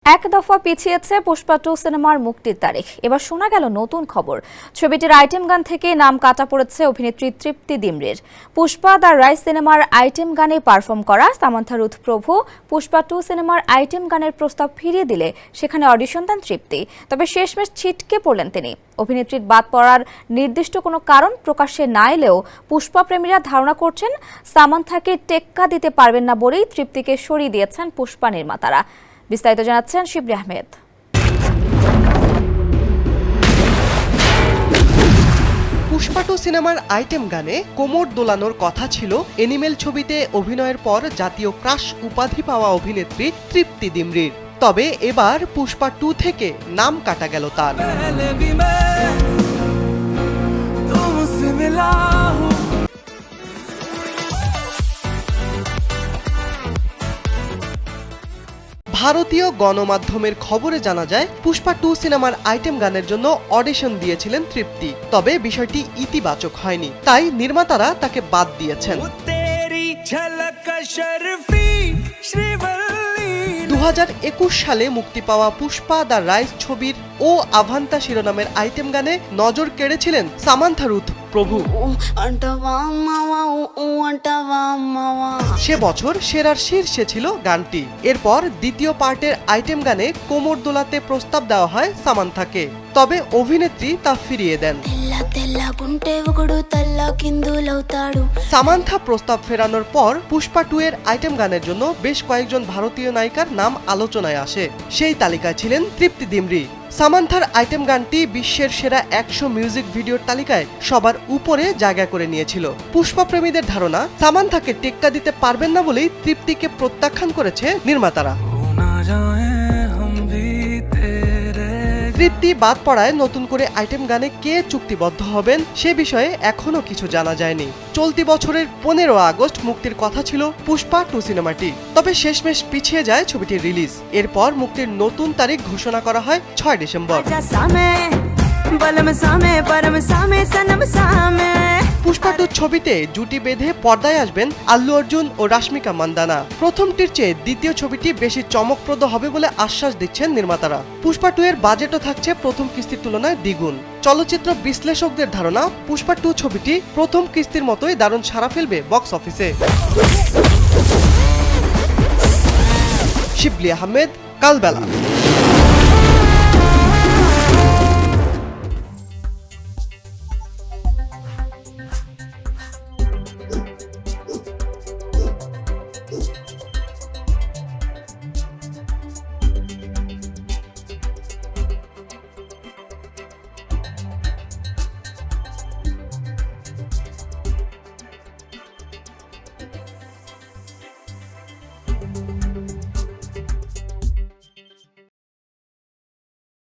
এক দফা পিছিয়েছে পুষ্পা 2 সিনেমার মুক্তির তারিখ। এবার শোনা গেল নতুন খবর, ছবিটির আইটেম গান থেকে নাম কাটা পড়েছে অভিনেত্রী তৃপ্তি ডিমরির। পুষ্পা দ্য রাইজ সিনেমার আইটেম গানে পারফর্ম করা সামান্থা রুথ প্রভু পুষ্পা 2 সিনেমার আইটেম গানের প্রস্তাব ফিরিয়ে দিলে সেখানে অডিশন দেন তৃপ্তি। তবে শেষমেশ ছিটকে পড়লেন তিনি। অভিনেত্রীর বাদ পড়ার নির্দিষ্ট কোনো কারণ প্রকাশ্যে না এলেও পুষ্পা প্রেমীরা ধারণা করছেন সামান্থাকে টেক্কা দিতে পারবেন না বলেই তৃপ্তিকে সরিয়ে দিয়েছেন পুষ্পা নির্মাতারা। বিস্তারিত জানাচ্ছেন শিবলি আহমেদ। পুষ্পা 2 সিনেমার আইটেম গানে কোমর দোলানোর কথা ছিল এনিমেল ছবিতে অভিনয়ের পর জাতীয় ক্রাশ উপাধি পাওয়া অভিনেত্রী তৃপ্তি ডিমরির। তবে এবার পুষ্পা 2 থেকে নাম কাটা গেল তার। ভারতীয় গণমাধ্যমের খবরে জানা যায়, পুষ্পা 2 সিনেমার আইটেম গানের জন্য অডিশন দিয়েছিলেন তৃপ্তি। তবে বিষয়টি ইতিবাচক হয়নি, তাই নির্মাতারা তাকে বাদ দিয়েছেন। 2021 সালে মুক্তি পাওয়া পুষ্পা দ্য রাইজ ছবির ও আভান্তা শিরোনামের আইটেম গানে নজর কেড়েছিলেন সামান্থা রুথ প্রভু। সে বছর সেরার শীর্ষে ছিল গানটি। এরপর দ্বিতীয় পার্টের আইটেম গানে কোমর দোলাতে প্রস্তাব দেওয়া হয় সামান্থাকে, তবে অভিনেত্রী তা ফিরিয়ে দেন। সামান্থা প্রস্তাব ফেরানোর পর পুষ্পা 2 এর আইটেম গানের জন্য বেশ কয়েকজন ভারতীয় নায়িকার নাম আলোচনায় আসে। সেই তালিকায় ছিলেন তৃপ্তি ডিমরি। সামান্থার আইটেম গানটি বিশ্বের সেরা 100 মিউজিক ভিডিওর তালিকায় সবার উপরে জায়গা করে নিয়েছিল। পুষ্পা প্রেমীদের ধারণা, সামান্থাকে টেক্কা দিতে পারবেন না বলেই তৃপ্তিকে প্রত্যাখ্যান করেছে নির্মাতারা। তৃপ্তি বাদ পড়ায় নতুন করে আইটেম গানে কে চুক্তিবদ্ধ হবেন সে বিষয়ে এখনো কিছু জানা যায়নি। চলতি বছরের 15 আগস্ট মুক্তির কথা ছিল পুষ্পা 2 সিনেমাটি, তবে শেষমেশ পিছিয়ে যায় ছবিটির রিলিজ। এরপর মুক্তির নতুন তারিখ ঘোষণা করা হয় 6 ডিসেম্বর। পুষ্পা 2 ছবিতে জুটি বেঁধে পর্দায় আসবেন আল্লু অর্জুন ও রাশমিকা মান্দানা। প্রথমটির চেয়ে দ্বিতীয় ছবিটি বেশি চমকপ্রদ হবে বলে আশ্বাস দিচ্ছেন নির্মাতারা। পুষ্পা 2 এর বাজেটও থাকছে প্রথম কিস্তির তুলনায় দ্বিগুণ। চলচ্চিত্র বিশ্লেষকদের ধারণা, পুষ্পা 2 ছবিটি প্রথম কিস্তির মতোই দারুণ সাড়া ফেলবে বক্স অফিসে। শিবলি আহমেদ, কালবেলা।